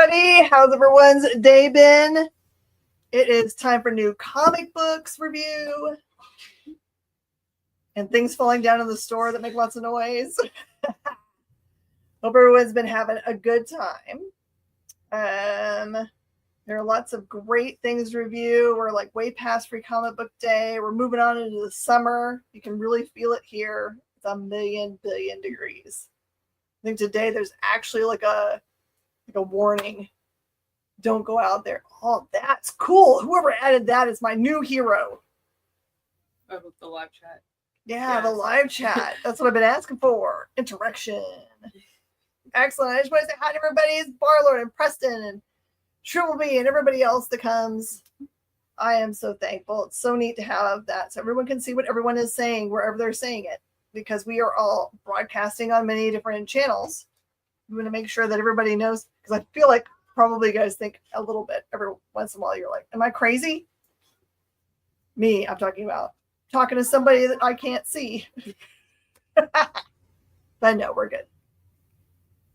everybody. How's everyone's day been? It is time for new comic books review. And things falling down in the store that make lots of noise. Hope everyone's been having a good time. There are lots of great things to review. We're like way past Free Comic Book Day. We're moving on into the summer. You can really feel it here. It's a billion degrees. I think today there's actually like a warning. Don't go out there. Oh, that's cool. Whoever added that is my new hero. Oh, the live chat. Yeah, the live chat. That's what I've been asking for. Interaction. Excellent. I just want to say hi to everybody. It's Barlord and Preston and Triple B and everybody else that comes. I am so thankful. It's so neat to have that so everyone can see what everyone is saying wherever they're saying it, because we are all broadcasting on many different channels. We want to make sure that everybody knows, because I feel like probably you guys think a little bit every once in a while. You're like, am I crazy? Me, I'm talking about talking to somebody that I can't see. But no, we're good.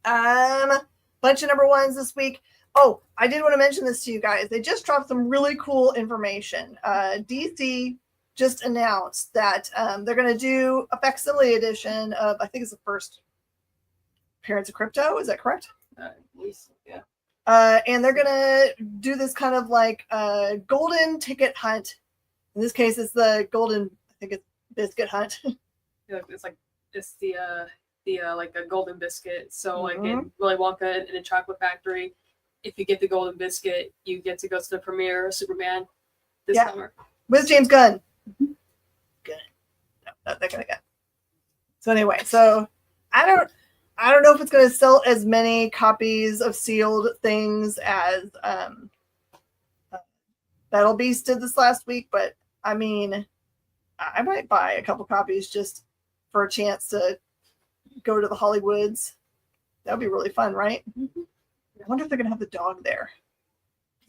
Bunch of number ones this week. Oh, I did want to mention this to you guys. They just dropped some really cool information. DC just announced that they're going to do a facsimile edition of, I think it's the first appearance of Crypto. Is that correct? Yeah. And they're going to do this kind of like golden ticket hunt. In this case, it's the golden, I think it's biscuit hunt. It's the like a golden biscuit. So like in Willy Wonka in a chocolate factory, if you get the golden biscuit, you get to go to the premiere of Superman this summer with James Gunn. Good. No, not that kind of guy. So anyway, so I don't know if it's going to sell as many copies of sealed things as Battle Beast did this last week, but I mean, I might buy a couple copies just for a chance to go to the Hollywoods. That would be really fun, right? Mm-hmm. I wonder if they're going to have the dog there.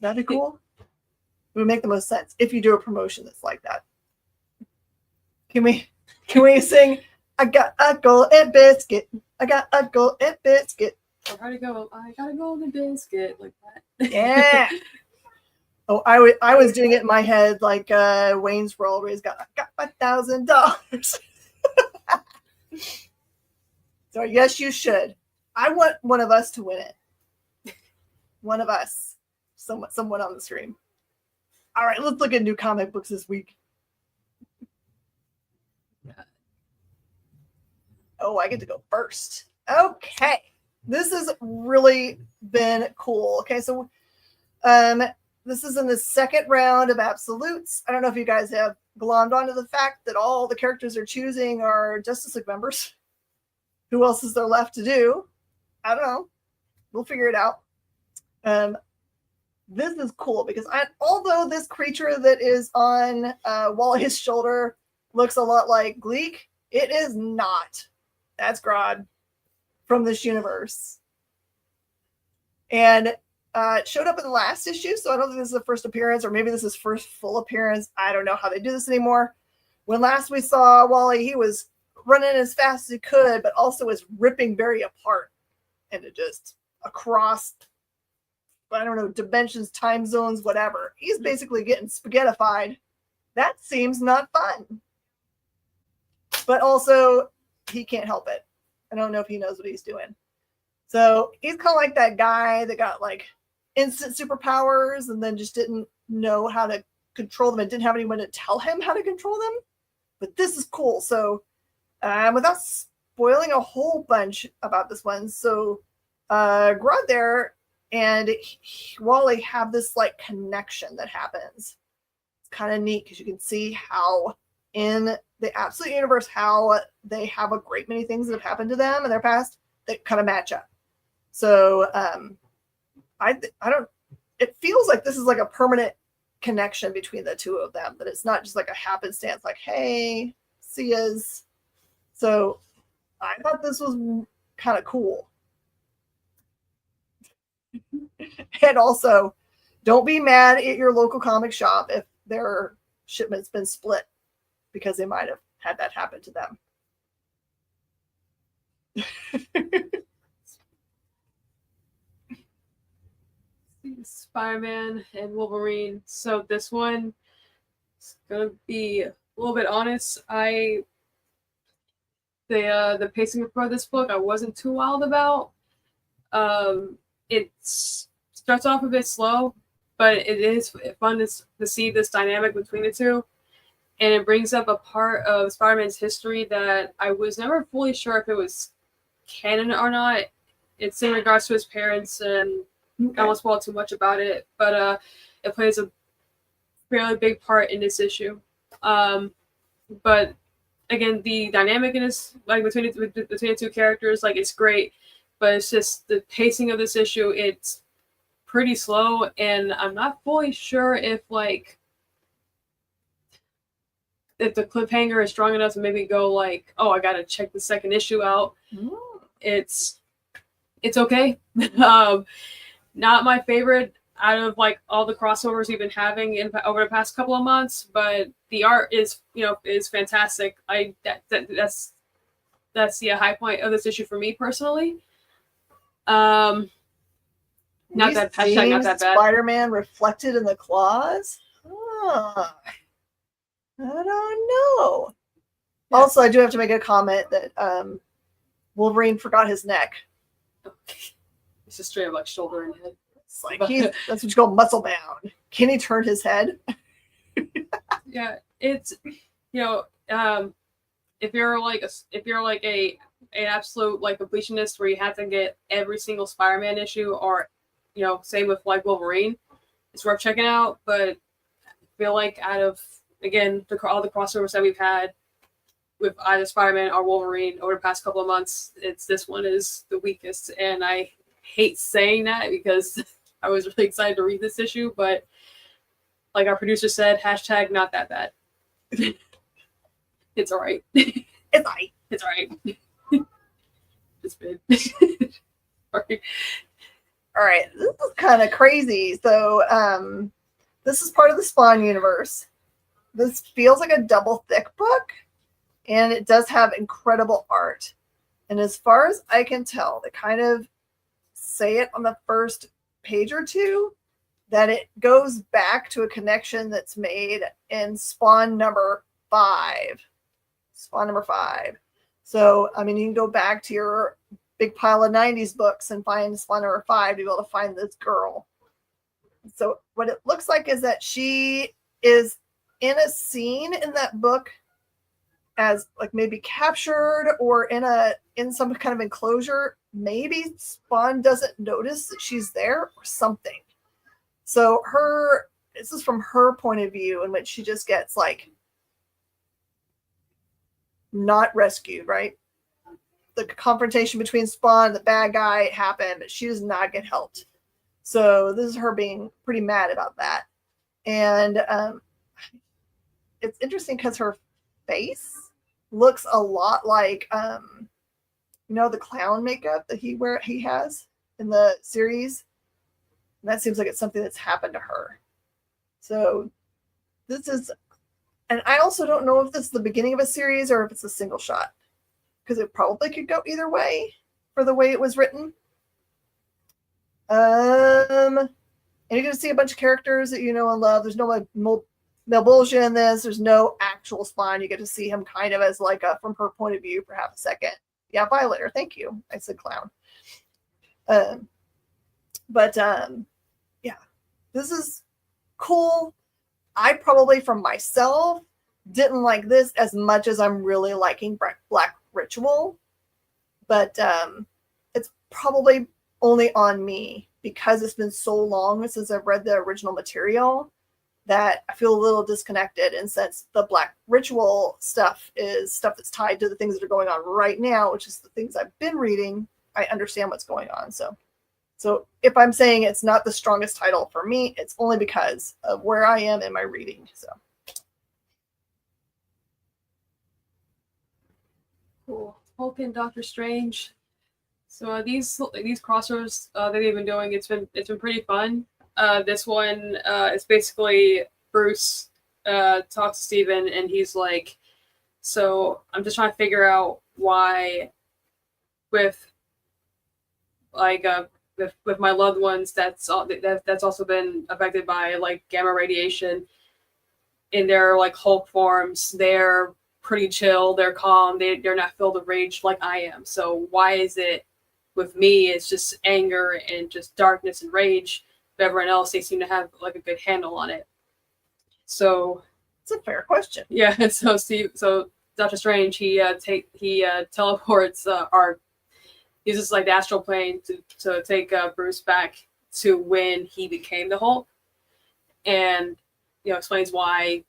That'd be cool. It would make the most sense if you do a promotion that's like that. Can we sing, I got a golden biscuit. I got a golden biscuit. I gotta go. I got a golden biscuit like that. Yeah. Oh, I was doing it in my head like Wayne's World, where he's got $1,000. So yes, you should. I want one of us to win it. One of us. Someone on the stream. All right, let's look at new comic books this week. Oh, I get to go first. Okay. This has really been cool. Okay, so this is in the second round of absolutes. I don't know if you guys have glommed onto the fact that all the characters they're choosing are Justice League members. Who else is there left to do? I don't know. We'll figure it out. This is cool because although this creature that is on Wally's shoulder looks a lot like Gleek, it is not. That's Grodd from this universe. And it showed up in the last issue, so I don't think this is the first appearance, or maybe this is first full appearance. I don't know how they do this anymore. When last we saw Wally, he was running as fast as he could, but also was ripping Barry apart and it just across, I don't know, dimensions, time zones, whatever. He's basically getting spaghettified. That seems not fun. But also, he can't help it. I don't know if he knows what he's doing. So he's kind of like that guy that got like instant superpowers and then just didn't know how to control them and didn't have anyone to tell him how to control them. But this is cool. So without spoiling a whole bunch about this one, so Grodd there and Wally have this like connection that happens. It's kind of neat because you can see how in the Absolute Universe how they have a great many things that have happened to them in their past that kind of match up. So it feels like this is like a permanent connection between the two of them, that it's not just like a happenstance, like, hey, see yas. So I thought this was kind of cool. And also, don't be mad at your local comic shop if their shipment's been split, because they might have had that happen to them. Spider-Man and Wolverine. So this one is gonna be a little bit honest. The pacing for this book I wasn't too wild about. It starts off a bit slow, but it is fun to see this dynamic between the two. And it brings up a part of Spider-Man's history that I was never fully sure if it was canon or not. It's in regards to his parents, and I won't spoil too much about it, but it plays a fairly big part in this issue. But again, the dynamic in this, like between the two characters, like it's great, but it's just the pacing of this issue. It's pretty slow, and I'm not fully sure if the cliffhanger is strong enough to maybe go like, oh, I gotta check the second issue out. It's okay. Not my favorite out of like all the crossovers we've been having over the past couple of months, but the art is fantastic. That's the high point of this issue for me personally. Not that bad. Spider-Man reflected in the claws. I don't know. Yeah. Also, I do have to make a comment that Wolverine forgot his neck. It's just straight up like shoulder and head. It's like that's what you call muscle bound. Can he turn his head? Yeah, it's if you're like an absolute like completionist where you have to get every single Spider-Man issue, or same with like Wolverine, it's worth checking out. But I feel like out of again all the crossovers that we've had with either Spider-Man or Wolverine over the past couple of months, this one is the weakest, and I hate saying that because I was really excited to read this issue, but like our producer said, hashtag not that bad. It's all right. It's all right. It's all right. It's bad. Sorry. All right. This is kind of crazy. So this is part of the Spawn universe. This feels like a double thick book, and it does have incredible art. And as far as I can tell, they kind of say it on the first page or two that it goes back to a connection that's made in Spawn number 5. Spawn number 5. So, I mean, you can go back to your big pile of 90s books and find Spawn number 5 to be able to find this girl. So what it looks like is that she is in a scene in that book as like maybe captured or in some kind of enclosure. Maybe Spawn doesn't notice that she's there or something. So this is from her point of view, in which she just gets like not rescued, right? The confrontation between Spawn and the bad guy happened, but she does not get helped. So this is her being pretty mad about that. And it's interesting because her face looks a lot like the clown makeup that he has in the series. And that seems like it's something that's happened to her. So this is, and I also don't know if this is the beginning of a series or if it's a single shot, because it probably could go either way for the way it was written. And you're going to see a bunch of characters that you know and love. There's no bullshit in this. There's no actual Spawn. You get to see him kind of as like from her point of view for half a second. Yeah, Violator. Thank you. I said clown. Yeah, this is cool. I probably, from myself, didn't like this as much as I'm really liking Black Ritual, but it's probably only on me because it's been so long since I've read the original material that I feel a little disconnected. And since the Black Ritual stuff is stuff that's tied to the things that are going on right now, which is the things I've been reading, I understand what's going on. So if I'm saying it's not the strongest title for me, it's only because of where I am in my reading. So cool. Hulk and Doctor Strange. So these crossovers that they've been doing, it's been pretty fun. This one is basically Bruce talks to Steven, and he's like, so I'm just trying to figure out why with like with my loved ones, that's also been affected by like gamma radiation. In their like Hulk forms, they're pretty chill, they're calm, they're not filled with rage like I am. So why is it with me it's just anger and just darkness and rage, but everyone else they seem to have like a good handle on it? So it's a fair question. Yeah, and so Doctor Strange he teleports or uses like the astral plane to take Bruce back to when he became the Hulk, and explains why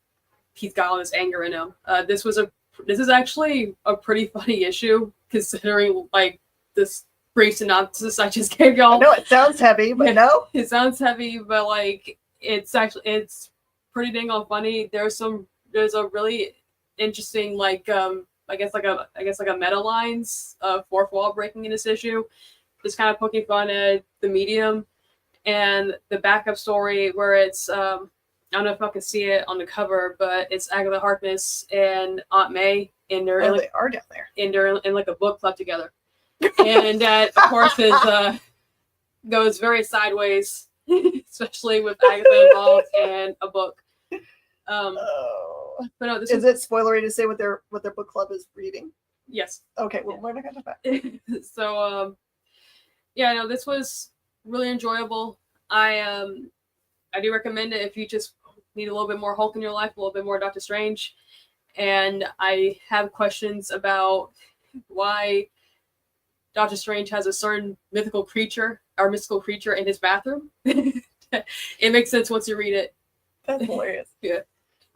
he's got all this anger in him. This is actually a pretty funny issue considering like this brief synopsis I just gave y'all. No, it sounds heavy, but no, it sounds heavy, but like it's pretty dang on funny. There's a really interesting like I guess like a meta lines fourth wall breaking in this issue, just kind of poking fun at the medium and the backup story where it's I don't know if I can see it on the cover, but it's Agatha Harkness and Aunt May, and they're they are down there, and they're in like a book club together, and that of course is goes very sideways, especially with Agatha involved and a book. But no, is it spoilery to say what their book club is reading? Yes. Okay. Well, we're not gonna talk about it. So yeah, no, this was really enjoyable. I do recommend it if you just need a little bit more Hulk in your life, a little bit more Doctor Strange. And I have questions about why Doctor Strange has a certain mystical creature in his bathroom. It makes sense once you read it. That's hilarious. Yeah.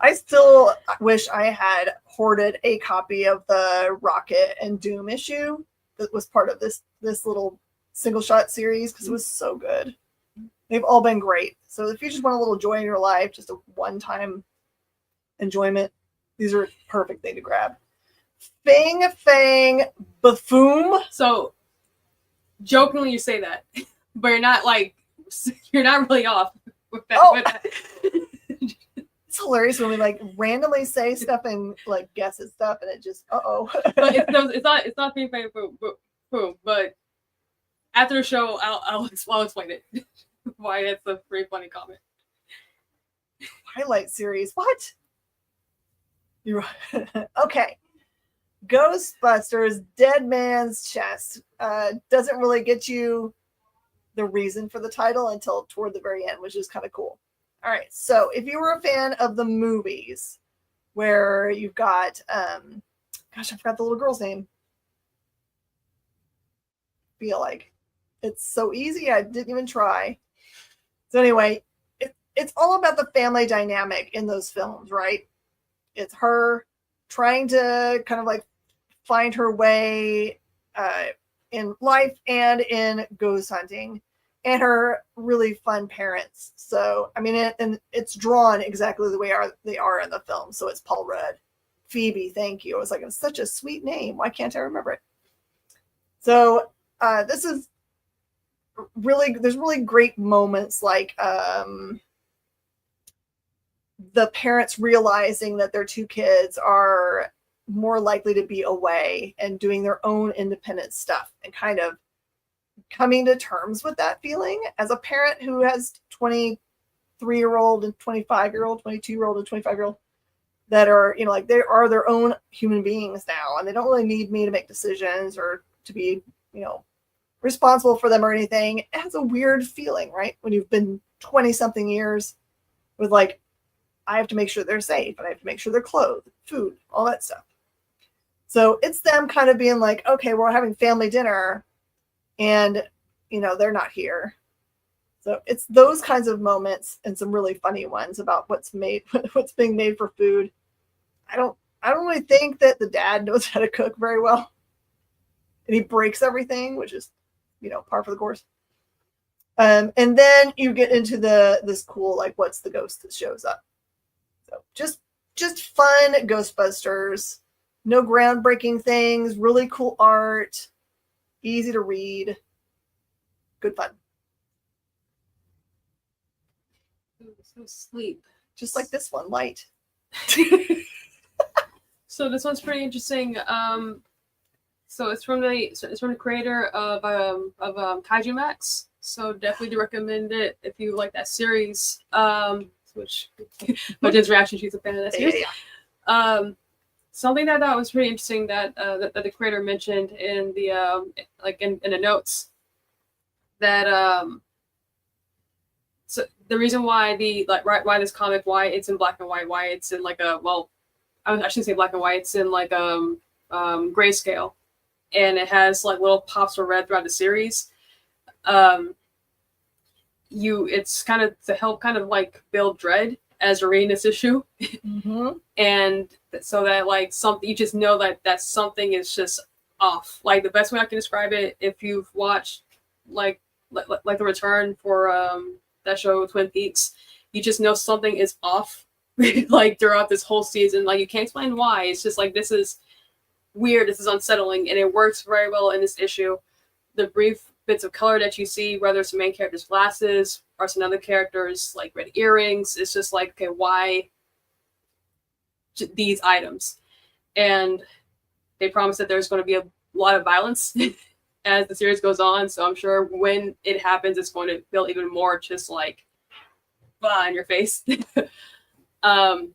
I still wish I had hoarded a copy of the Rocket and Doom issue that was part of this little single shot series because it was so good. They've all been great. So if you just want a little joy in your life, just a one-time enjoyment, these are a perfect thing to grab. Fang Buffoom. So jokingly you say that, but you're not really off with that. Oh. It's hilarious when we like randomly say stuff and like guess at stuff and it just But it's not being Fang Buffoom, but after the show I'll explain it. Why that's a pretty funny comment. Highlight series. What? You're okay. Ghostbusters Dead Man's Chest doesn't really get you the reason for the title until toward the very end, which is kind of cool. All right. So if you were a fan of the movies where you've got gosh, I forgot the little girl's name. Feel like it's so easy. I didn't even try. So anyway, it's all about the family dynamic in those films, right? It's her trying to kind of like find her way in life and in ghost hunting, and her really fun parents. So I mean, and it's drawn exactly the way they are in the film. So it's Paul Rudd, Phoebe. Thank you. I was like, it's such a sweet name. Why can't I remember it? So this is there's really great moments like the parents realizing that their two kids are more likely to be away and doing their own independent stuff and kind of coming to terms with that feeling as a parent who has 23-year-old and 25-year-old, 22-year-old and 25-year-old that are, like they are their own human beings now and they don't really need me to make decisions or to be, responsible for them or anything. It has a weird feeling, right? When you've been 20 something years with like, I have to make sure they're safe and I have to make sure they're clothed, food, all that stuff. So it's them kind of being like, okay, we're having family dinner and, they're not here. So it's those kinds of moments and some really funny ones about what's being made for food. I don't really think that the dad knows how to cook very well. And he breaks everything, which is, par for the course. And then you get into this cool, like, what's the ghost that shows up? So just fun Ghostbusters, no groundbreaking things, really cool art, easy to read, good fun. So sleep. Just like this one, light. So this one's pretty interesting. So it's from the creator of Kaiju Max. So definitely do recommend it if you like that series. Which Jen's reaction, she's a fan of that series. Something that I thought was pretty interesting that that the creator mentioned in the like in the notes that so the reason why why this comic, why it's in black and white, why it's in like a, well, I shouldn't say black and white, it's in like grayscale, and it has like little pops of red throughout the series. It's kind of to help kind of like build dread as you're reading this issue. And so that like something, you just know that something is just off. Like the best way I can describe it, if you've watched like the return for that show Twin Peaks, you just know something is off like throughout this whole season. Like you can't explain why. It's just like, this is weird, this is unsettling, and it works very well in this issue. The brief bits of color that you see, whether it's the main character's glasses or some other characters like red earrings, it's just like, okay, why these items? And they promise that there's going to be a lot of violence as the series goes on, so I'm sure when it happens, it's going to feel even more just like in your face. But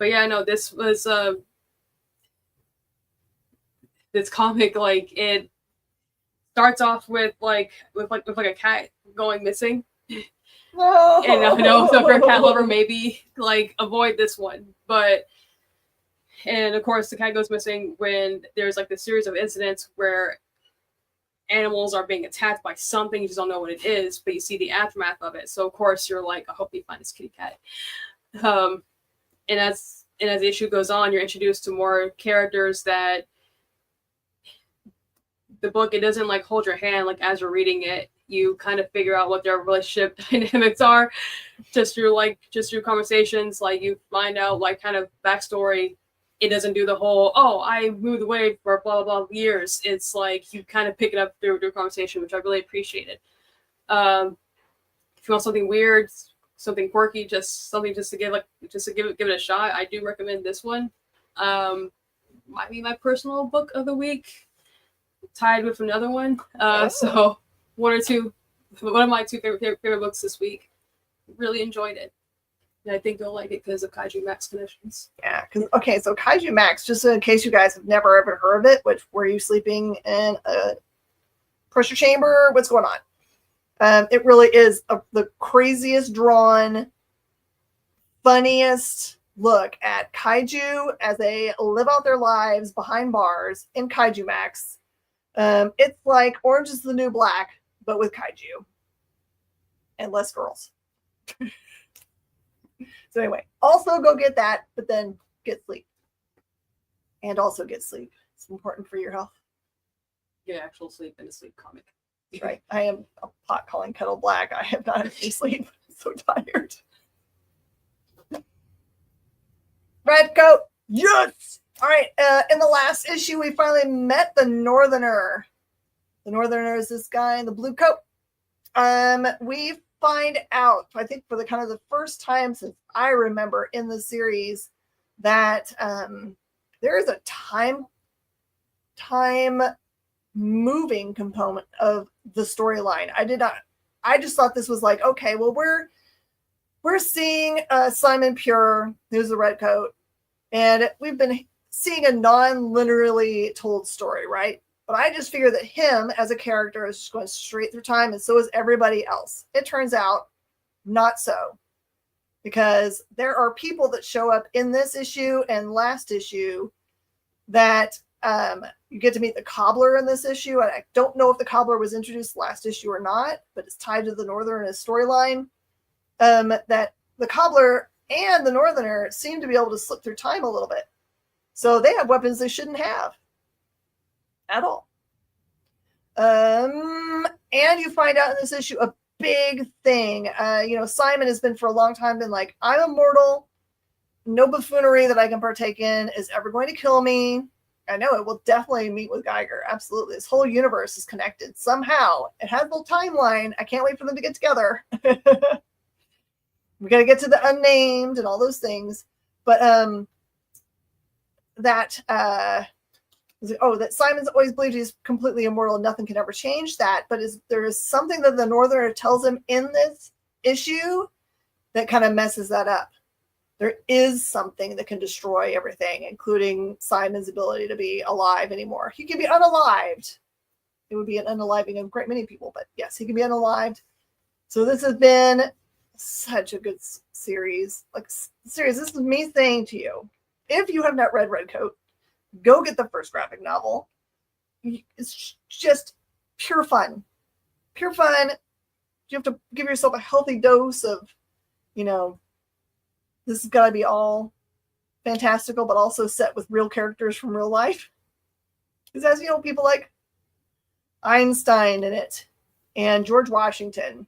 yeah, no, this was this comic, like it starts off with a cat going missing. No. And I know, so if you're a cat lover, maybe like avoid this one. And of course, the cat goes missing when there's like this series of incidents where animals are being attacked by something, you just don't know what it is, but you see the aftermath of it. So of course you're like, I hope you find this kitty cat. And as the issue goes on, you're introduced to more characters that the book, it doesn't like hold your hand. Like as you're reading it, you kind of figure out what their relationship dynamics are just through conversations. Like you find out like kind of backstory. It doesn't do the whole, oh, I moved away for blah, blah, blah years. It's like you kind of pick it up through conversation, which I really appreciated. If you want something weird, something quirky, just to give it a shot, I do recommend this one. Might be my personal book of the week, tied with another one. So one of my two favorite books this week. Really enjoyed it. And I think you'll like it because of Kaiju Max connections. Yeah, so Kaiju Max, just in case you guys have never ever heard of it, were you sleeping in a pressure chamber? What's going on? It really is the craziest drawn, funniest look at kaiju as they live out their lives behind bars in Kaiju Max. It's like Orange is the New Black, but with kaiju and less girls. So anyway, also go get that, but then get sleep. And also get sleep. It's important for your health. Get actual sleep in a sleep comic. That's right. I am a pot calling kettle black. I have not had any sleep. I'm so tired. Red coat. Yes. All right. In the last issue, we finally met the Northerner. The Northerner is this guy in the blue coat. We find out, I think for the first time since I remember in the series, that there is a time moving component of the storyline. I just thought this was like, okay, well, we're seeing Simon Pure, who's the red coat, and we've been seeing a non-linearly told story, right? But I just figured that him as a character is just going straight through time, and so is everybody else. It turns out not so, because there are people that show up in this issue and last issue that you get to meet the cobbler in this issue. And I don't know if the cobbler was introduced last issue or not, but it's tied to the Northerner storyline. That the cobbler and the Northerner seem to be able to slip through time a little bit. So they have weapons they shouldn't have at all. And you find out in this issue a big thing. Simon has been for a long time been like, I'm immortal. No buffoonery that I can partake in is ever going to kill me. I know it will definitely meet with Geiger. Absolutely. This whole universe is connected somehow. It has a little timeline. I can't wait for them to get together. We got to get to the unnamed and all those things. But That Simon's always believed he's completely immortal. Nothing can ever change that. But there is something that the Northerner tells him in this issue that kind of messes that up. There is something that can destroy everything, including Simon's ability to be alive anymore. He can be unalived. It would be an unaliving of a great many people, but yes, he can be unalived. So this has been such a good series. Like, serious, this is me saying to you, if you have not read Redcoat, go get the first graphic novel. It's just pure fun. Pure fun. You have to give yourself a healthy dose of, this has got to be all fantastical, but also set with real characters from real life. Because as you know, people like Einstein in it and George Washington.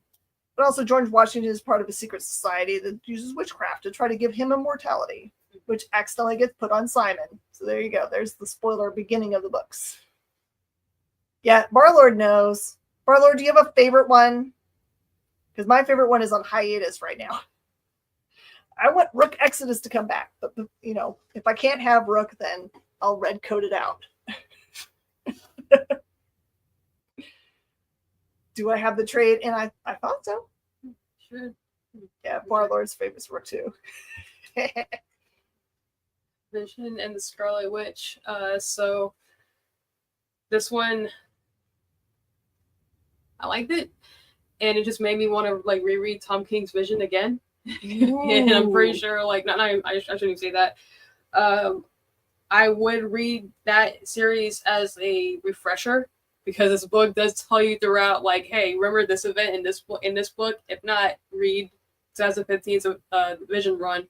But also George Washington is part of a secret society that uses witchcraft to try to give him immortality, which accidentally gets put on Simon. So there you go. There's the spoiler beginning of the books. Yeah, Barlord knows. Barlord, do you have a favorite one? Because my favorite one is on hiatus right now. I want Rook Exodus to come back. But, if I can't have Rook, then I'll red coat it out. Do I have the trade? And I thought so. Sure. Yeah, Barlord's favorite Rook too. Vision and the Scarlet Witch. So this one, I liked it, and it just made me want to reread Tom King's Vision again. And I'm pretty sure, I shouldn't even say that. I would read that series as a refresher, because this book does tell you throughout, hey, remember this event in this book. If not, read 2015's Vision run,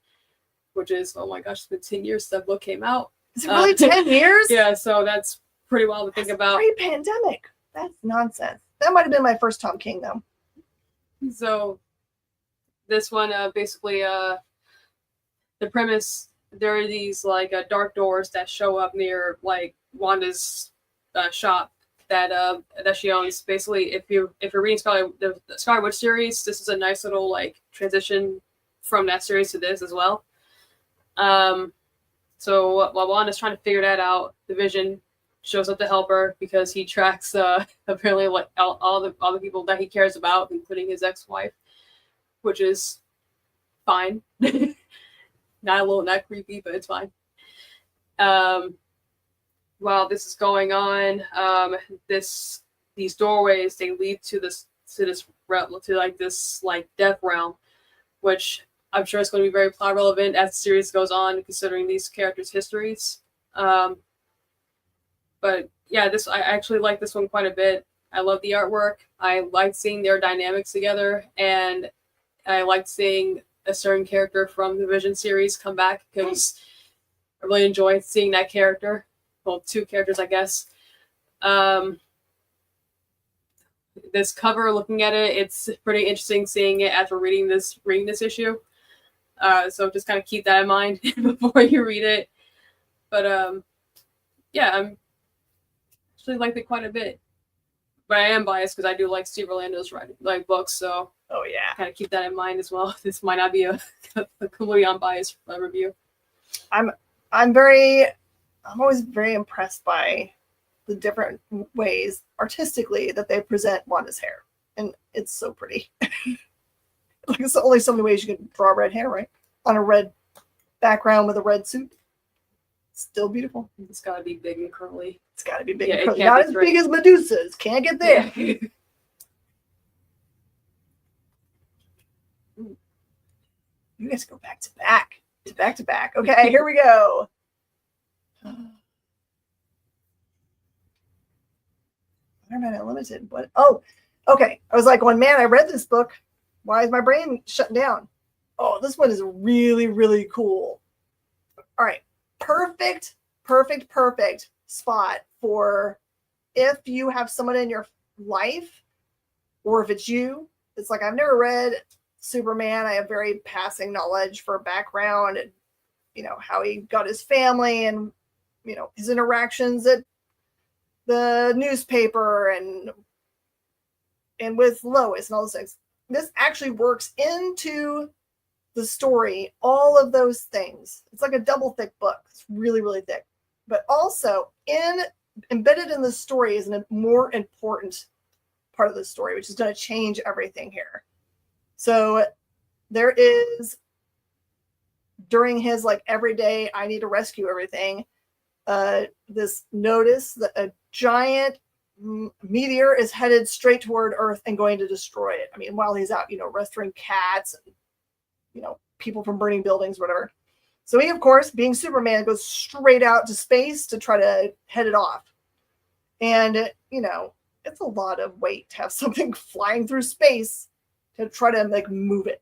which is, oh my gosh, it's been 10 years since that book came out. Is it really 10 years? Yeah, so that's pretty wild to think about. Pre-pandemic. That's nonsense. That might have been my first Tom King, though. So this one, basically, the premise, there are these dark doors that show up near Wanda's shop that she owns. Basically, if you're reading the Scarlet Witch series, this is a nice little transition from that series to this as well. So while Wanda's trying to figure that out, the Vision shows up to help her, because he tracks apparently all the people that he cares about, including his ex-wife, which is fine. Not creepy, but it's fine. While this is going on, these doorways, they lead to this death realm, which I'm sure is going to be very plot relevant as the series goes on, considering these characters' histories. But yeah, I actually like this one quite a bit. I love the artwork. I liked seeing their dynamics together, and I liked seeing a certain character from the Vision series come back, because I really enjoyed seeing that character. Well, two characters, I guess. This cover, looking at it, it's pretty interesting seeing it after reading this issue. So just kind of keep that in mind before you read it. But yeah, I'm actually liked it quite a bit. But I am biased because I do like Steve Orlando's writing books, so oh yeah, kind of keep that in mind as well. This might not be a completely unbiased review. I'm always very impressed by the different ways artistically that they present Wanda's hair, and it's so pretty. It's only so many ways you can draw red hair, right? On a red background with a red suit. Still beautiful. It's got to be big and curly. It's got to be big and curly. Not as big as Medusa's. Can't get there. Yeah. You guys go back to back. Back to back. Okay, here we go. Spider-Man Unlimited. What? Oh, okay. I was like, man, I read this book. Why is my brain shutting down? Oh, this one is really, really cool. All right. Perfect spot for if you have someone in your life, or if it's you. It's I've never read Superman. I have very passing knowledge for background and, how he got his family and, his interactions at the newspaper and with Lois and all those things. This actually works into the story, all of those things. It's like a double thick book. It's really, really thick. But also embedded in the story is a more important part of the story, which is going to change everything here. So there is, during his like everyday, I need to rescue everything, this notice that a giant meteor is headed straight toward Earth and going to destroy it. I mean, while he's out, rescuing cats and, people from burning buildings, whatever. So he, of course, being Superman, goes straight out to space to try to head it off. And, it's a lot of weight to have something flying through space to try to like move it.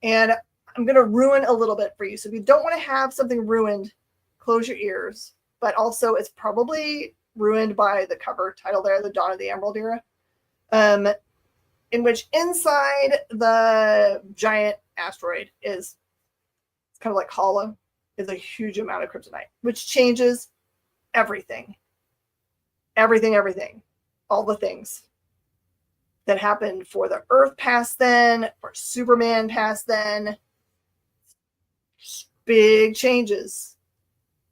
And I'm going to ruin a little bit for you. So if you don't want to have something ruined, close your ears. But also it's probably ruined by the cover title there, The Dawn of the Emerald Era, in which inside the giant asteroid is, it's kind of like hollow, is a huge amount of kryptonite, which changes everything. Everything. All the things that happened for the Earth past then, for Superman past then. Big changes.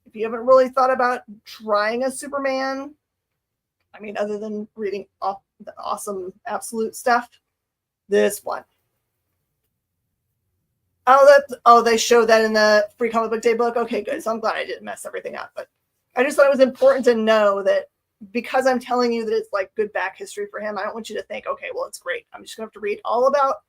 If you haven't really thought about trying a Superman, I mean, other than reading the awesome absolute stuff, this one. They showed that in the Free Comic Book Day book. Okay, good. So I'm glad I didn't mess everything up. But I just thought it was important to know that because I'm telling you that it's like good back history for him, I don't want you to think, okay, well, it's great. I'm just going to have to read all about,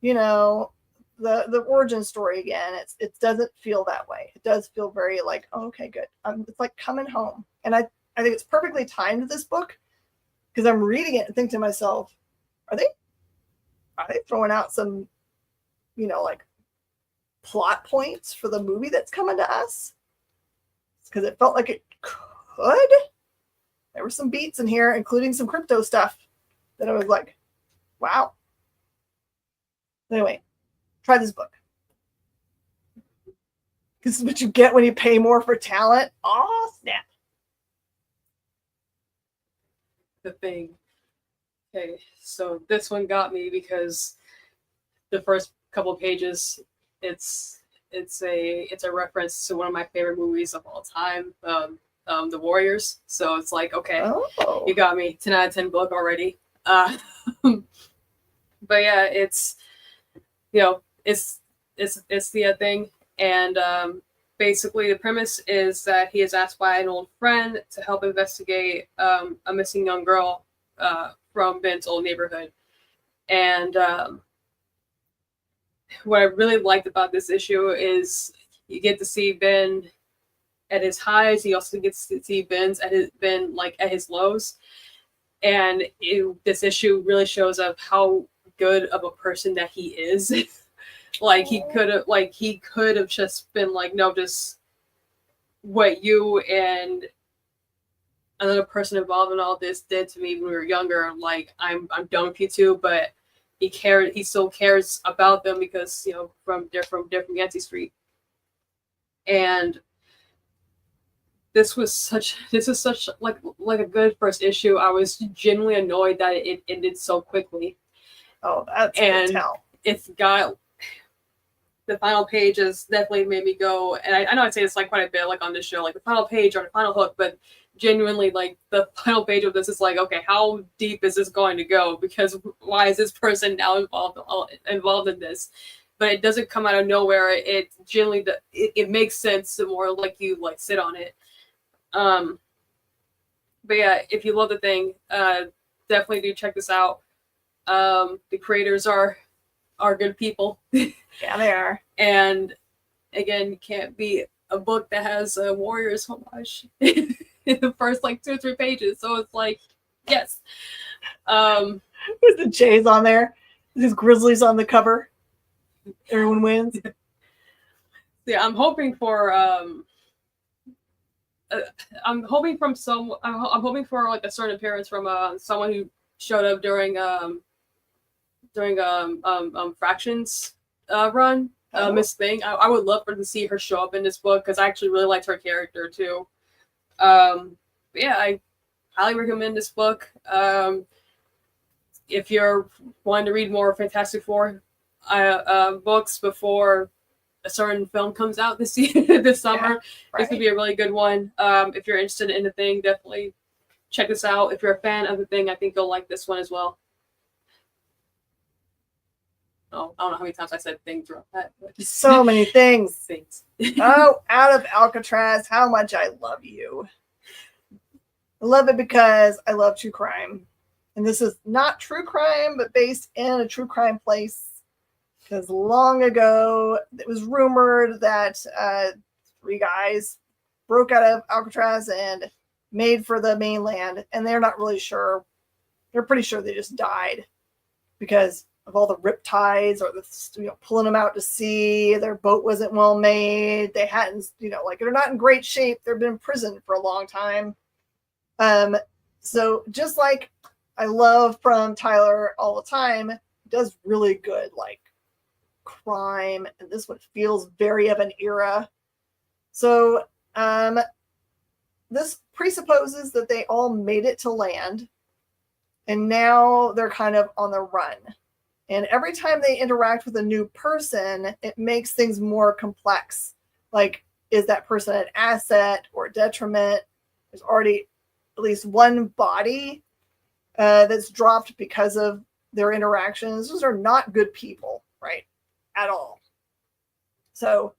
the origin story again. It doesn't feel that way. It does feel very like, oh, okay, good. It's like coming home. And I think it's perfectly timed, this book, because I'm reading it and think to myself, are they throwing out some, like plot points for the movie that's coming to us? Because it felt like it could. There were some beats in here, including some crypto stuff, that I was like, wow. Anyway, try this book. This is what you get when you pay more for talent. Oh, snap. The thing. Okay, so this one got me because the first couple of pages, it's a reference to one of my favorite movies of all time, The Warriors. So it's like, okay, You got me. 10 out of 10 book already. But yeah, it's the thing. And basically the premise is that he is asked by an old friend to help investigate a missing young girl from Ben's old neighborhood. And what I really liked about this issue is you get to see Ben at his highs. He also gets to see Ben at his lows. And this issue really shows up how good of a person that he is. He could have just been like, no, just what you and another person involved in all this did to me when we were younger. Like, I'm done with you two, but he still cares about them because, they're from different Yancey Street. And this was such like a good first issue. I was genuinely annoyed that it ended so quickly. Oh, that's good to tell. It's got the final page has definitely made me go, and I know I say this like quite a bit, like on this show, like the final page or the final hook, but genuinely, like the final page of this is like, okay, how deep is this going to go? Because why is this person now involved in this? But it doesn't come out of nowhere. It generally it makes sense the more like you like sit on it. But yeah, if you love the thing, definitely do check this out. The creators are good people. Yeah, they are. And again, you can't beat a book that has a Warriors homage in the first like 2 or 3 pages. So it's like, yes. With the Jays on there, there's Grizzlies on the cover. Everyone wins. Yeah, I'm hoping for I'm hoping for like a certain appearance from someone who showed up during Fractions run, Miss Thing. I would love to see her show up in this book because I actually really liked her character too. But yeah, I highly recommend this book. If you're wanting to read more Fantastic Four books before a certain film comes out this year, this summer, right. this would be a really good one. If you're interested in the Thing, definitely check this out. If you're a fan of the Thing, I think you'll like this one as well. Oh, I don't know how many times I said thing throughout that. But so many things. Things. Oh, Out of Alcatraz, how much I love you. I love it because I love true crime. And this is not true crime, but based in a true crime place. Because long ago, it was rumored that 3 guys broke out of Alcatraz and made for the mainland. And they're not really sure. They're pretty sure they just died because of all the rip tides or the pulling them out to sea. Their boat wasn't well made. They hadn't, like, they're not in great shape. They've been in prison for a long time. So just like I love from Tyler all the time, he does really good like crime, and this one feels very of an era. So this presupposes that they all made it to land, and now they're kind of on the run. And every time they interact with a new person, it makes things more complex. Like, is that person an asset or a detriment? There's already at least one body that's dropped because of their interactions. Those are not good people, right? At all. So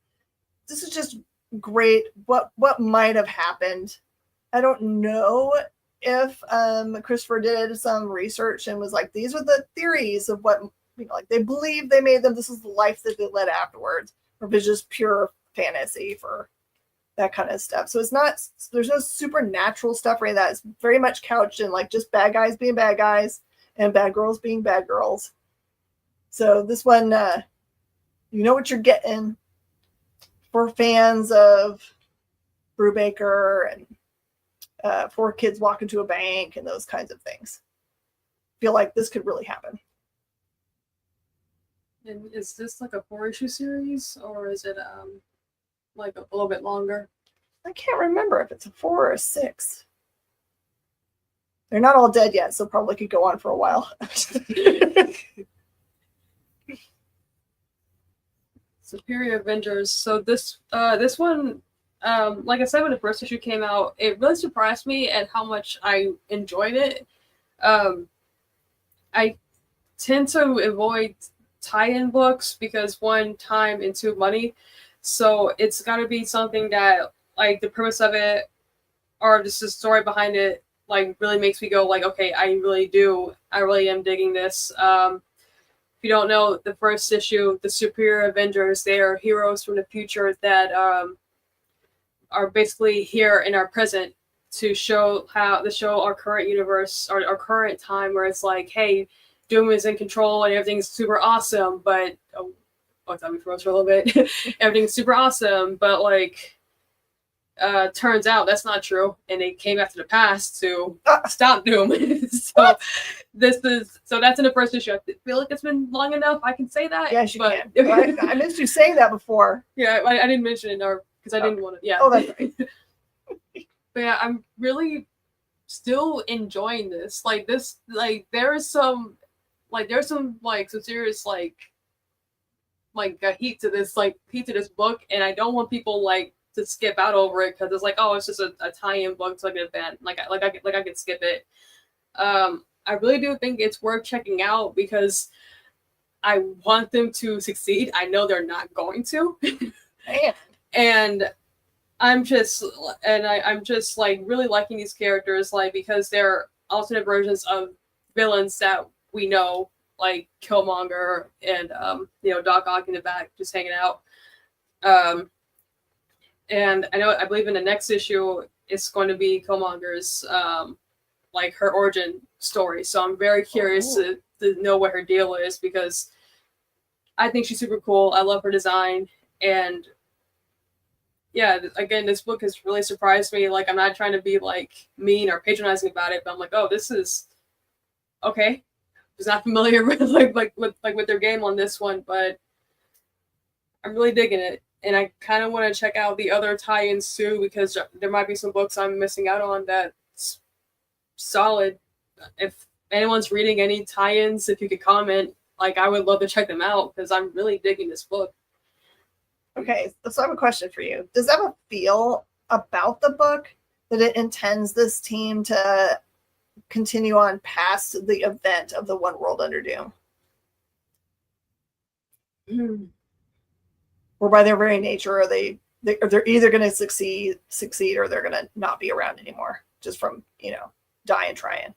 this is just great. What might have happened? I don't know if Christopher did some research and was like, these are the theories of what, like they believe they made them. This is the life that they led afterwards, or if it's just pure fantasy for that kind of stuff. So it's not, there's no supernatural stuff or any of that. It's very much couched in like just bad guys being bad guys and bad girls being bad girls. So this one, you know what you're getting for fans of Brubaker and 4 kids walk into a bank and those kinds of things. Feel like this could really happen. And is this like a 4-issue series, or is it like a little bit longer? I can't remember if it's a 4 or a 6. They're not all dead yet, so probably could go on for a while. Superior Avengers. So this one, like I said, when the first issue came out, it really surprised me at how much I enjoyed it. I tend to avoid tie-in books because 1, time, and 2, money. So it's got to be something that, like, the premise of it or just the story behind it, like, really makes me go, like, okay, I really am digging this. If you don't know, the first issue, the Superior Avengers, they are heroes from the future that are basically here in our present to show our current universe or our current time, where it's like, hey, Doom is in control and everything's super awesome, but I thought we froze for a little bit. Everything's super awesome, but like turns out that's not true, and they came back to the past to stop Doom. So that's in the first issue. I feel like it's been long enough. I can say that. Yes, you can. I missed you saying that before. Yeah, I didn't mention it because I didn't want to. Yeah. Oh, that's right. But yeah, I'm really still enjoying this. Like this, like there's some serious heat to this book, and I don't want people like to skip out over it because it's like, oh, it's just a tie-in book to like an event. I could skip it. I really do think it's worth checking out because I want them to succeed. I know they're not going to. And I'm just like really liking these characters, like, because they're alternate versions of villains that we know, like Killmonger and Doc Ock in the back just hanging out. And I believe in the next issue it's going to be Killmonger's like her origin story. So I'm very curious to know what her deal is, because I think she's super cool. I love her design, and yeah, again, this book has really surprised me. Like, I'm not trying to be like mean or patronizing about it, but I'm like, oh, this is okay. I was not familiar with with their game on this one, but I'm really digging it, and I kind of want to check out the other tie-ins too, because there might be some books I'm missing out on that's solid. If anyone's reading any tie-ins, if you could comment, like, I would love to check them out because I'm really digging this book. Okay, so I have a question for you. Does that have a feel about the book that it intends this team to continue on past the event of the One World Under Doom? Or by their very nature, they're either going to succeed, or they're going to not be around anymore, just from dying trying.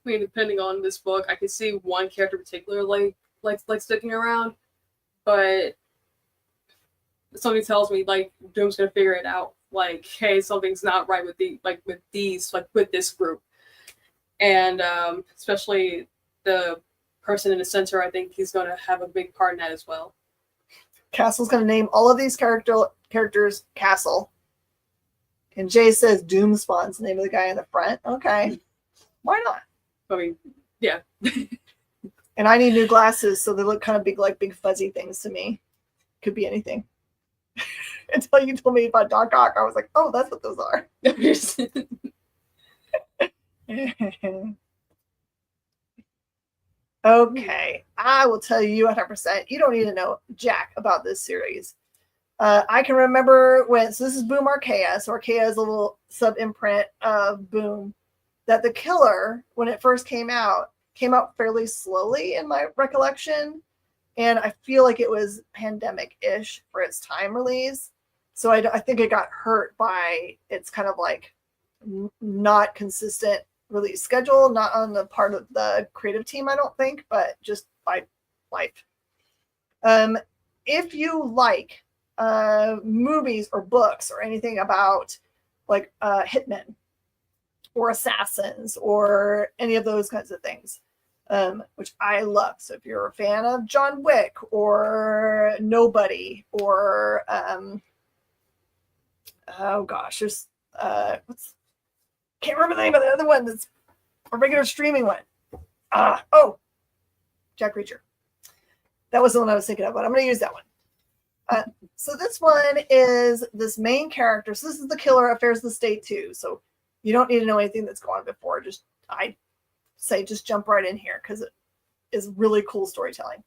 I mean, depending on this book, I could see one character particularly like sticking around, but something tells me like Doom's gonna figure it out. Like, hey, something's not right with with this group, and especially the person in the center. I think he's gonna have a big part in that as well. Castle's gonna name all of these characters Castle, and Jay says Doomspawn's the name of the guy in the front. Okay, why not? I mean, yeah. And I need new glasses, so they look kind of big, like big fuzzy things to me. Could be anything. Until you told me about Doc Ock, I was like, oh, that's what those are. Okay, I will tell you 100%. You don't need to know jack about this series. I can remember so this is Boom Archaea. So Archaea is a little sub-imprint of Boom. That the killer, when it first came out fairly slowly in my recollection. And I feel like it was pandemic-ish for its time release. So I think it got hurt by its kind of like not consistent release schedule, not on the part of the creative team, I don't think, but just by life. If you like movies or books or anything about like hitmen or assassins or any of those kinds of things, which I love. So if you're a fan of John Wick or Nobody or oh gosh, there's can't remember the name of the other one that's a regular streaming one. Jack Reacher. That was the one I was thinking of, but I'm going to use that one. So this one is this main character. So this is the killer Affairs of the State 2. So you don't need to know anything that's gone before. I say just jump right in here because it is really cool storytelling.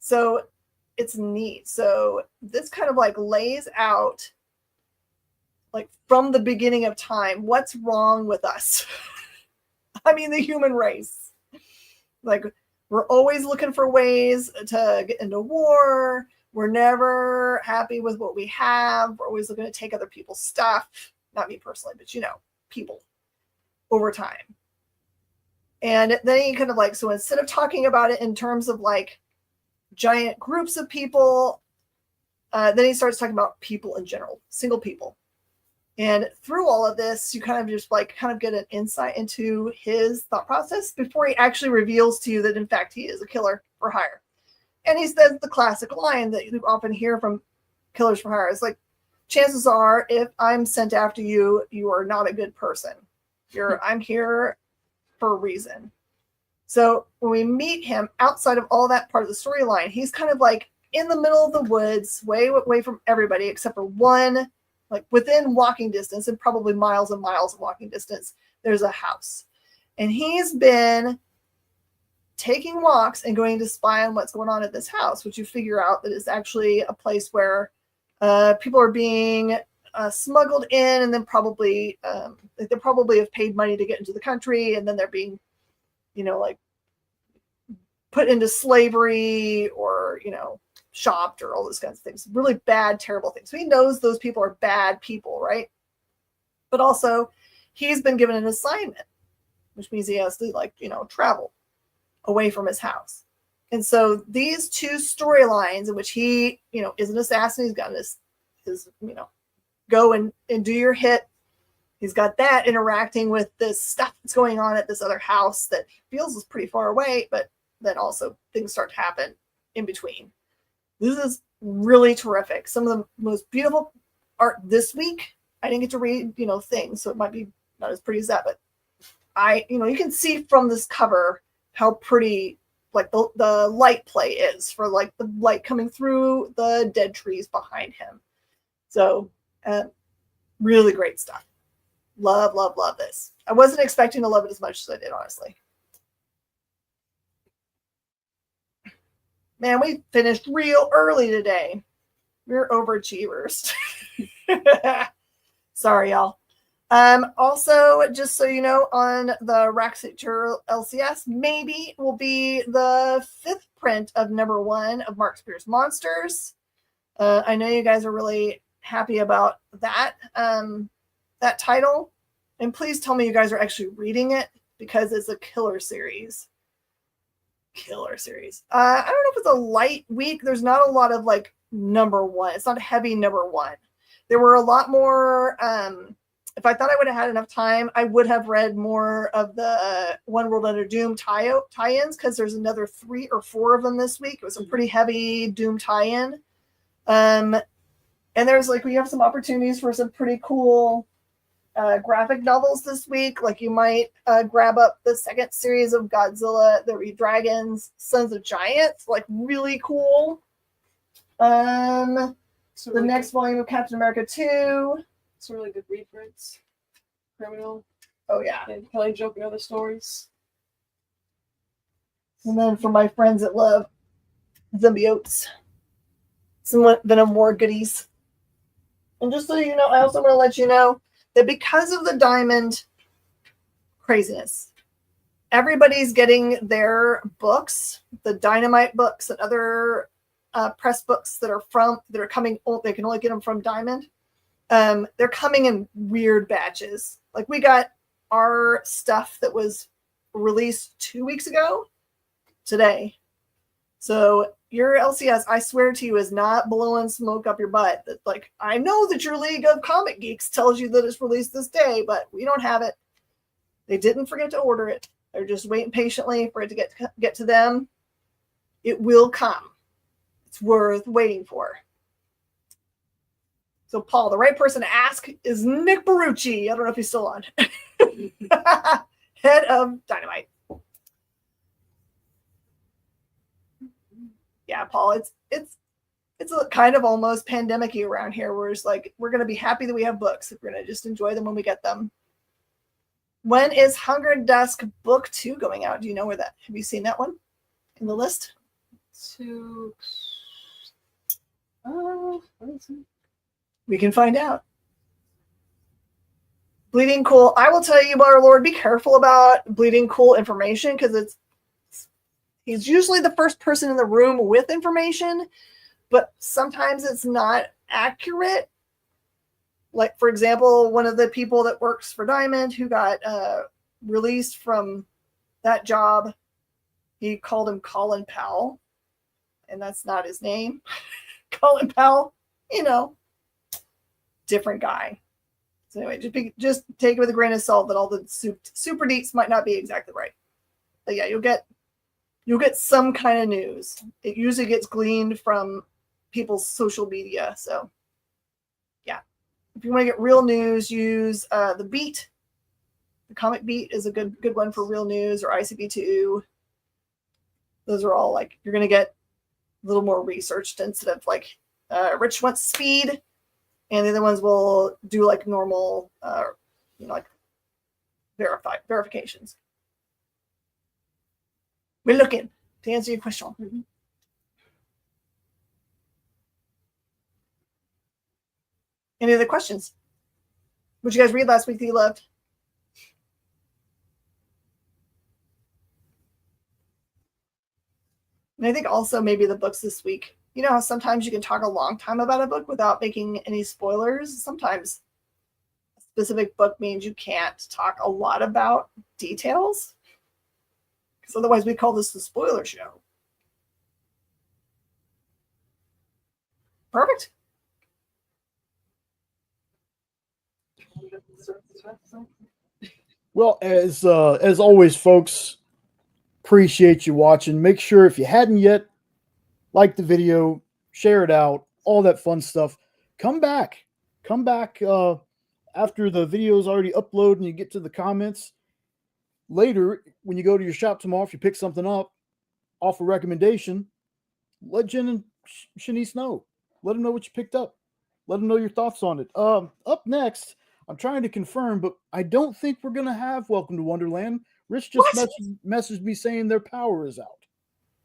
So it's neat. So this kind of like lays out like from the beginning of time, what's wrong with us? I mean, the human race. Like we're always looking for ways to get into war. We're never happy with what we have. We're always looking to take other people's stuff. Not me personally, but people over time. And then he kind of like, so instead of talking about it in terms of like giant groups of people, then he starts talking about people in general, single people. And through all of this, you kind of just like kind of get an insight into his thought process before he actually reveals to you that in fact he is a killer for hire. And he says the classic line that you often hear from killers for hire is like, chances are if I'm sent after you, you are not a good person. I'm here for a reason. So when we meet him outside of all that part of the storyline, he's kind of like in the middle of the woods, way away from everybody except for one, like within walking distance and probably miles and miles of walking distance, there's a house. And he's been taking walks and going to spy on what's going on at this house, which you figure out that is actually a place where people are being smuggled in and then probably they probably have paid money to get into the country, and then they're being like put into slavery or shopped or all those kinds of things, really bad, terrible things. So he knows those people are bad people, right? But also he's been given an assignment, which means he has to travel away from his house. And so these two storylines in which he is an assassin, he's got his go and do your hit. He's got that interacting with this stuff that's going on at this other house that feels is pretty far away, but then also things start to happen in between. This is really terrific. Some of the most beautiful art this week. I didn't get to read, things, so it might be not as pretty as that, but you can see from this cover how pretty like the light play is for like the light coming through the dead trees behind him. So really great stuff. Love, love, love this. I wasn't expecting to love it as much as I did, honestly. Man, we finished real early today. We're overachievers. Sorry, y'all. Also, just so you know, on the Rack Signature LCS, maybe will be the 5th print of #1 of Mark Spears Monsters. I know you guys are really happy about that that title, and please tell me you guys are actually reading it, because it's a killer series. I don't know if it's a light week. There's not a lot of like #1. It's not a heavy #1. There were a lot more. If I thought I would have had enough time, I would have read more of the One World Under Doom tie-ins, because there's another 3 or 4 of them this week. It was a pretty heavy Doom tie-in. And there's like, we have some opportunities for some pretty cool graphic novels this week. Like you might grab up the 2nd series of Godzilla, the Re-Dragons, Sons of Giants, like really cool. The next volume of Captain America 2. Some really good reprints. Criminal. Oh yeah. And Kelly Joke and Other Stories. And then for my friends that love Symbiotes, some Venom War goodies. And just so you know, I also want to let you know that because of the Diamond craziness, everybody's getting their books, the Dynamite books and other press books that are coming. They can only get them from Diamond. They're coming in weird batches. Like we got our stuff that was released 2 weeks ago today. So your LCS, I swear to you, is not blowing smoke up your butt. That like, I know that your League of Comic Geeks tells you that it's released this day, but we don't have it. They didn't forget to order it. They're just waiting patiently for it to get to them. It will come. It's worth waiting for. So, Paul, the right person to ask is Nick Barucci. I don't know if he's still on. Head of Dynamite. Yeah, Paul, it's a kind of almost pandemic-y around here, where it's like we're going to be happy that we have books. We're going to just enjoy them when we get them. When is Hunger and Dusk Book 2 going out? Do you know where that? Have you seen that one in the list? We can find out. Bleeding Cool. I will tell you, our Lord, be careful about Bleeding Cool information, because he's usually the first person in the room with information, but sometimes it's not accurate. Like, for example, one of the people that works for Diamond who got released from that job, he called him Colin Powell, and that's not his name. Colin Powell, different guy. So anyway, just take it with a grain of salt that all the super deets might not be exactly right. But yeah, you'll get some kind of news. It usually gets gleaned from people's social media. So yeah, if you want to get real news, use the Beat. The Comic Beat is a good one for real news, or ICB2. Those are all like, you're going to get a little more researched instead of like Rich wants speed, and the other ones will do like normal, like verifications. We're looking to answer your question. Mm-hmm. Any other questions? What did you guys read last week that you loved? And I think also maybe the books this week. You know how sometimes you can talk a long time about a book without making any spoilers? Sometimes a specific book means you can't talk a lot about details, because otherwise we call this the spoiler show. Perfect. Well, as always, folks, appreciate you watching. Make sure, if you hadn't yet, like the video, share it out, all that fun stuff. Come back after the video is already uploaded and you get to the comments. Later, when you go to your shop tomorrow, if you pick something up off a recommendation, let Jen and Shanice know. Let them know what you picked up. Let them know your thoughts on it. Up next, I'm trying to confirm, but I don't think we're going to have Welcome to Wonderland. Rich just messaged me saying their power is out.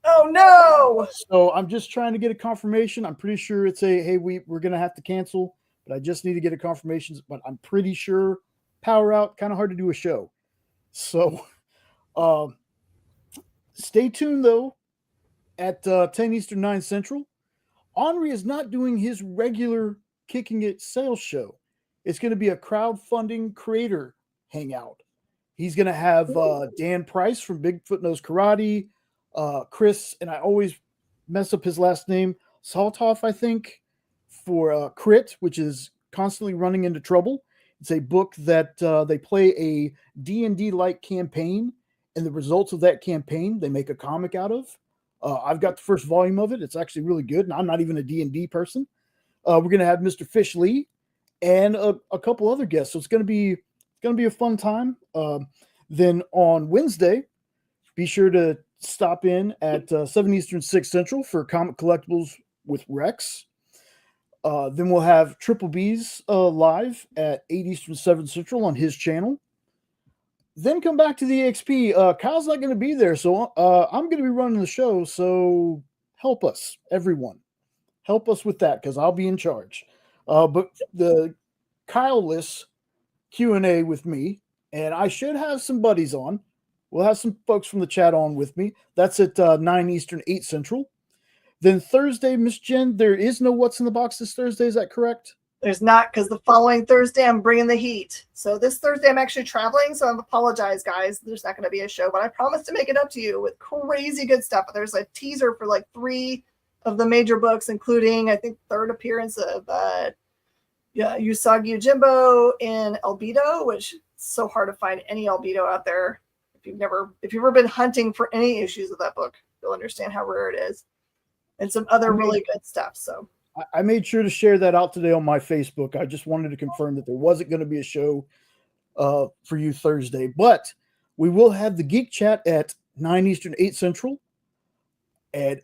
Oh no! So I'm just trying to get a confirmation. I'm pretty sure it's a hey, we're gonna have to cancel, but I just need to get a confirmation. But I'm pretty sure power out. Kind of hard to do a show. So stay tuned though at 10 Eastern, 9 Central. Henri is not doing his regular Kicking It sales show. It's going to be a crowdfunding creator hangout. He's going to have Dan Price from Bigfoot Knows Karate, Chris, and I always mess up his last name, Saltoff, I think, for Crit, which is Constantly Running into Trouble. It's a book that they play a D&D-like campaign, and the results of that campaign they make a comic out of. I've got the first volume of it. It's actually really good, and I'm not even a D&D person. We're going to have Mr. Fish Lee and a couple other guests, so it's going to be a fun time. Then on Wednesday, be sure to stop in at 7 Eastern, 6 Central for Comic Collectibles with Rex. Then we'll have Triple B's live at 8 Eastern, 7 Central on his channel. Then come back to the EXP. Kyle's not going to be there, so I'm going to be running the show. So help us, everyone. Help us with that because I'll be in charge. But the Kyle-less Q&A with me, and I should have some buddies on. We'll have some folks from the chat on with me. That's at 9 Eastern, 8 Central. Then Thursday, Miss Jen, there is no What's in the Box this Thursday. Is that correct? There's not, because the following Thursday I'm bringing the heat. So this Thursday I'm actually traveling, so I apologize, guys. There's not going to be a show, but I promise to make it up to you with crazy good stuff. There's a teaser for like 3 of the major books, including I think third appearance of Usagi Yojimbo in Albedo, which is so hard to find any Albedo out there. If you've ever been hunting for any issues of that book, you'll understand how rare it is. And some other really good stuff. So I made sure to share that out today on my Facebook. I just wanted to confirm that there wasn't going to be a show for you Thursday, but we will have the Geek Chat at 9 Eastern, 8 Central. And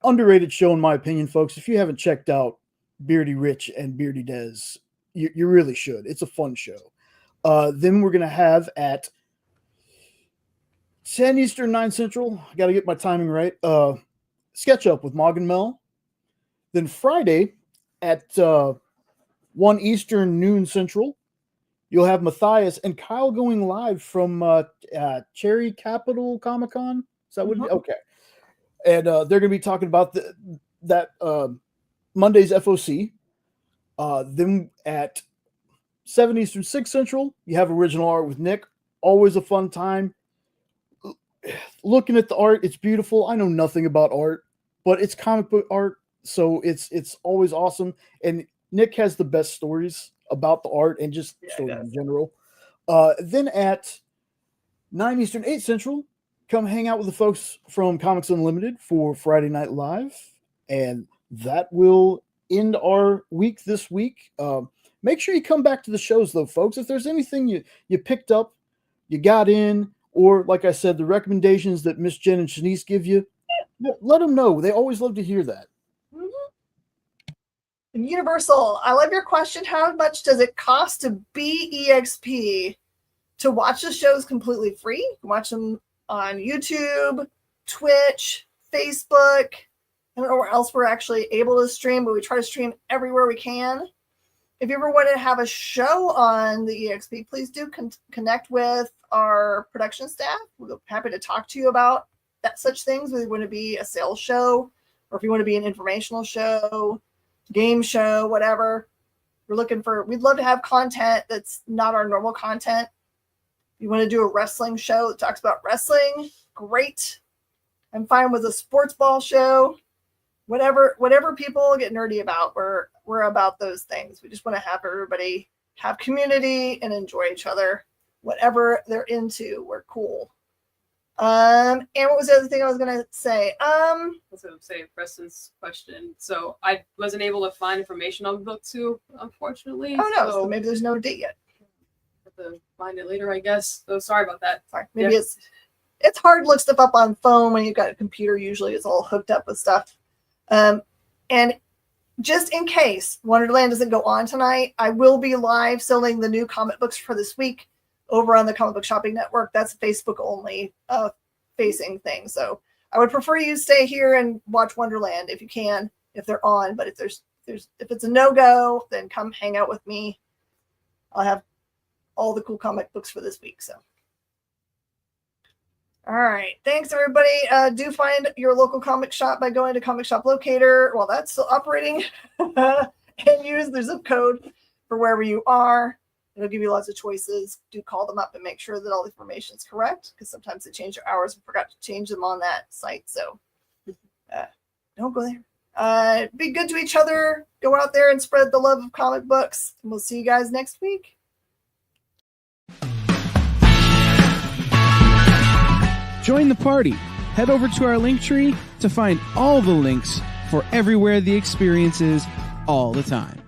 underrated show, in my opinion, folks. If you haven't checked out Beardy Rich and Beardy Dez, you really should. It's a fun show. Then we're going to have at 10 Eastern, 9 Central. I got to get my timing right. Sketch Up with Mog and Mel. Then Friday at 1 Eastern, noon Central, you'll have Matthias and Kyle going live from Cherry Capital Comic Con. Is that what? Okay. And they're going to be talking about that Monday's FOC. Then at 7 Eastern, 6 Central, you have Original Art with Nick. Always a fun time. Looking at the art, it's beautiful. I know nothing about art, but it's comic book art, so it's always awesome. And Nick has the best stories about the art and just stories in general. Then at 9 Eastern, 8 Central, come hang out with the folks from Comics Unlimited for Friday Night Live, and that will end our week this week. Make sure you come back to the shows, though, folks. If there's anything you picked up, you got in, or like I said, the recommendations that Miss Jen and Shanice give you, let them know. They always love to hear that. And Universal, I love your question. How much does it cost to be EXP? To watch the shows completely free? You can watch them on YouTube, Twitch, Facebook. I don't know where else we're actually able to stream, but we try to stream everywhere we can. If you ever want to have a show on the EXP, please do connect with our production staff. We're happy to talk to you about such things. Whether you want to be a sales show, or if you want to be an informational show, game show, whatever. We'd love to have content that's not our normal content. If you want to do a wrestling show that talks about wrestling, great. I'm fine with a sports ball show. Whatever people get nerdy about, we're about those things. We just want to have everybody have community and enjoy each other. Whatever they're into, we're cool. And what was the other thing I was gonna say? I was gonna say Preston's question. So I wasn't able to find information on book 2, unfortunately. Oh no, so maybe there's no date yet. Have to find it later, I guess. So sorry about that. Sorry. Maybe it's hard to look stuff up on phone when you've got a computer. Usually it's all hooked up with stuff. And just in case Wonderland doesn't go on tonight, I will be live selling the new comic books for this week over on the Comic Book Shopping Network. That's Facebook only facing thing. So I would prefer you stay here and watch Wonderland if you can, if they're on. But if it's a no-go, then come hang out with me. I'll have all the cool comic books for this week. So, all right. Thanks, everybody. Do find your local comic shop by going to Comic Shop Locator while that's still operating and use their zip code for wherever you are. It'll give you lots of choices. Do call them up and make sure that all the information is correct, because sometimes they change their hours and forgot to change them on that site. So don't go there. Be good to each other. Go out there and spread the love of comic books. And we'll see you guys next week. Join the party. Head over to our link tree to find all the links for everywhere the experience is all the time.